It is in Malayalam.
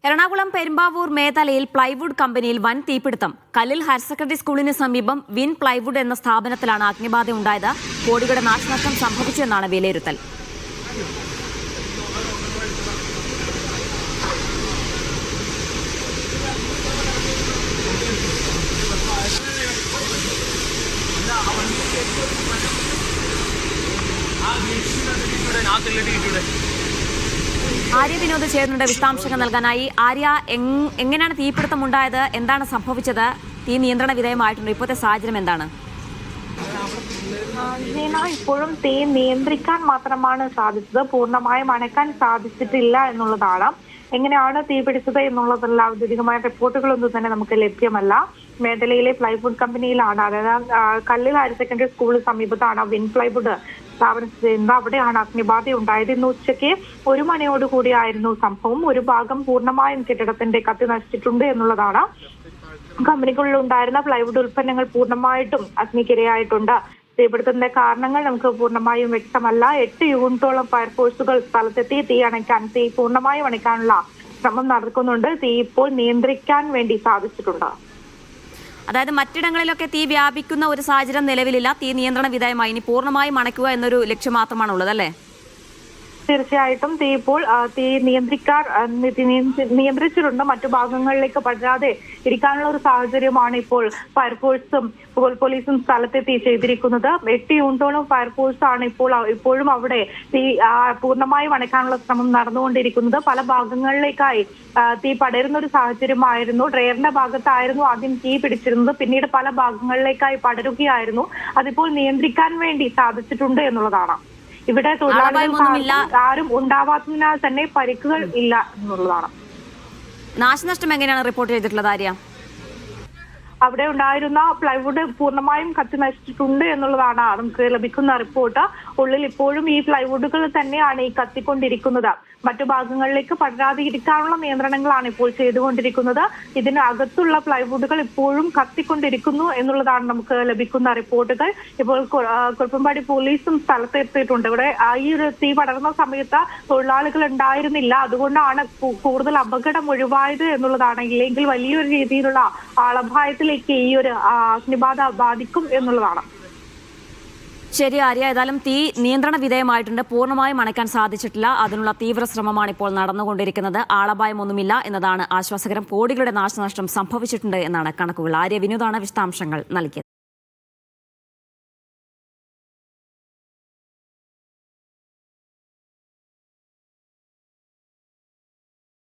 എറണാകുളം പെരുമ്പാവൂർ മേതലയിൽ പ്ലൈവുഡ് കമ്പനിയിൽ വൻ തീപിടുത്തം. കല്ലിൽ ഹയർ സെക്കൻഡറി സ്കൂളിന് സമീപം വിൻ പ്ലൈവുഡ് എന്ന സ്ഥാപനത്തിലാണ് അഗ്നിബാധ ഉണ്ടായത്. കോടികളുടെ നാശനഷ്ടം സംഭവിച്ചുവെന്നാണ് വിലയിരുത്തൽ. ആര്യ വിനോദ് ചേരുന്നുണ്ട് വിശദാംശങ്ങൾ നൽകാനായി. ആര്യ, എങ്ങനെയാണ് തീപിടുത്തം ഉണ്ടായത്? എന്താണ് സംഭവിച്ചത്? തീ നിയന്ത്രണ വിധേയമായിട്ടുണ്ട്. ഇപ്പോഴത്തെ സാഹചര്യം എന്താണ്? ഇപ്പോഴും തീ നിയന്ത്രിക്കാൻ മാത്രമാണ് സാധിച്ചത്, പൂർണ്ണമായും അണയ്ക്കാൻ സാധിച്ചിട്ടില്ല എന്നുള്ളതാണ്. എങ്ങനെയാണ് തീ പിടിച്ചത് എന്നുള്ളതല്ല ഔദ്യോഗികമായ റിപ്പോർട്ടുകളൊന്നും തന്നെ നമുക്ക് ലഭ്യമല്ല. മേഖലയിലെ പ്ലൈവുഡ് കമ്പനിയിലാണ്, അതായത് കല്ലിൽ ഹയർ സെക്കൻഡറി സ്കൂളിന് സമീപത്താണ് വിൻ പ്ലൈവുഡ് സ്ഥാപനം ചെയ്യുന്നത്. അവിടെയാണ് അഗ്നിബാധ ഉണ്ടായത്. ഇന്ന് ഉച്ചയ്ക്ക് 1 മണിയോടുകൂടിയായിരുന്നു സംഭവം. ഒരു ഭാഗം പൂർണ്ണമായും കെട്ടിടത്തിന്റെ കത്തി നശിച്ചിട്ടുണ്ട് എന്നുള്ളതാണ്. കമ്പനികളിൽ ഉണ്ടായിരുന്ന പ്ലൈവുഡ് ഉൽപ്പന്നങ്ങൾ പൂർണ്ണമായിട്ടും അഗ്നിക്കിരയായിട്ടുണ്ട്. തീപിടുത്തത്തിന്റെ കാരണങ്ങൾ നമുക്ക് പൂർണ്ണമായും വ്യക്തമല്ല. 8 യൂണിറ്റോളം ഫയർഫോഴ്സുകൾ സ്ഥലത്തെത്തി തീ പൂർണ്ണമായും അണയ്ക്കാനുള്ള ശ്രമം നടക്കുന്നുണ്ട്. തീ ഇപ്പോൾ നിയന്ത്രിക്കാൻ വേണ്ടി സാധിച്ചിട്ടുണ്ട്. അതായത് മറ്റിടങ്ങളിലൊക്കെ തീ വ്യാപിക്കുന്ന ഒരു സാഹചര്യം നിലവിലില്ല. തീ നിയന്ത്രണ വിധേയമായി ഇനി പൂർണ്ണമായും അണയ്ക്കുക എന്നൊരു ലക്ഷ്യം മാത്രമാണുള്ളത്, അല്ലേ? തീർച്ചയായിട്ടും തീ നിയന്ത്രിച്ചിട്ടുണ്ട്. മറ്റു ഭാഗങ്ങളിലേക്ക് പടരാതെ ഇരിക്കാനുള്ള ഒരു സാഹചര്യമാണ് ഇപ്പോൾ ഫയർഫോഴ്സും പോലീസും സ്ഥലത്തെത്തി ചെയ്തിരിക്കുന്നത്. 8 യൂണിറ്റോളം ഫയർഫോഴ്സ് ആണ് ഇപ്പോഴും അവിടെ തീ പൂർണ്ണമായും അണയ്ക്കാനുള്ള ശ്രമം നടന്നുകൊണ്ടിരിക്കുന്നത്. പല ഭാഗങ്ങളിലേക്കായി തീ പടരുന്ന ഒരു സാഹചര്യമായിരുന്നു. ഡ്രെയറിന്റെ ഭാഗത്തായിരുന്നു ആദ്യം തീ പിടിച്ചിരുന്നത്. പിന്നീട് പല ഭാഗങ്ങളിലേക്കായി പടരുകയായിരുന്നു. അതിപ്പോൾ നിയന്ത്രിക്കാൻ വേണ്ടി സാധിച്ചിട്ടുണ്ട് എന്നുള്ളതാണ്. ഇവിടെ തൊഴിലാളികൾ ആരും ഉണ്ടാവാത്തതിനാൽ തന്നെ പരിക്കുകൾ ഇല്ല എന്നുള്ളതാണ്. നാശനഷ്ടം എങ്ങനെയാണ് റിപ്പോർട്ട് ചെയ്തിട്ടുള്ളത്, ആര്യ? അവിടെ ഉണ്ടായിരുന്ന പ്ലൈവുഡ് പൂർണ്ണമായും കത്തി നശിച്ചിട്ടുണ്ട് എന്നുള്ളതാണ് നമുക്ക് ലഭിക്കുന്ന റിപ്പോർട്ട്. ഉള്ളിൽ ഇപ്പോഴും ഈ പ്ലൈവുഡുകൾ തന്നെയാണ് ഈ കത്തിക്കൊണ്ടിരിക്കുന്നത്. മറ്റു ഭാഗങ്ങളിലേക്ക് പടരാതെ ഇരിക്കാനുള്ള നിയന്ത്രണങ്ങളാണ് ഇപ്പോൾ ചെയ്തുകൊണ്ടിരിക്കുന്നത്. ഇതിനകത്തുള്ള പ്ലൈവുഡുകൾ ഇപ്പോഴും കത്തിക്കൊണ്ടിരിക്കുന്നു എന്നുള്ളതാണ് നമുക്ക് ലഭിക്കുന്ന റിപ്പോർട്ടുകൾ. ഇപ്പോൾ കുറുപ്പംപാടി പോലീസും സ്ഥലത്തെത്തിയിട്ടുണ്ട്. ഇവിടെ ഈ ഒരു തീ പടർന്ന സമയത്ത് തൊഴിലാളികൾ ഉണ്ടായിരുന്നില്ല. അതുകൊണ്ടാണ് കൂടുതൽ അപകടം ഒഴിവായത് എന്നുള്ളതാണ്. ഇല്ലെങ്കിൽ വലിയൊരു രീതിയിലുള്ള ആളഭായത്തിലേക്ക് ഈ ഒരു അഗ്നിബാധ ബാധിക്കും എന്നുള്ളതാണ്. ശരി ആര്യ, ഏതായാലും തീ നിയന്ത്രണ വിധേയമായിട്ടുണ്ട്. പൂർണ്ണമായും അണയ്ക്കാൻ സാധിച്ചിട്ടില്ല. അതിനുള്ള തീവ്ര ശ്രമമാണ് ഇപ്പോൾ നടന്നുകൊണ്ടിരിക്കുന്നത്. ആളപായമൊന്നുമില്ല എന്നതാണ് ആശ്വാസകരം. കോടികളുടെ നാശനഷ്ടം സംഭവിച്ചിട്ടുണ്ട് എന്നാണ് കണക്കുകൾ. ആര്യ വിനോദാണ് വിശദാംശങ്ങൾ നൽകിയത്.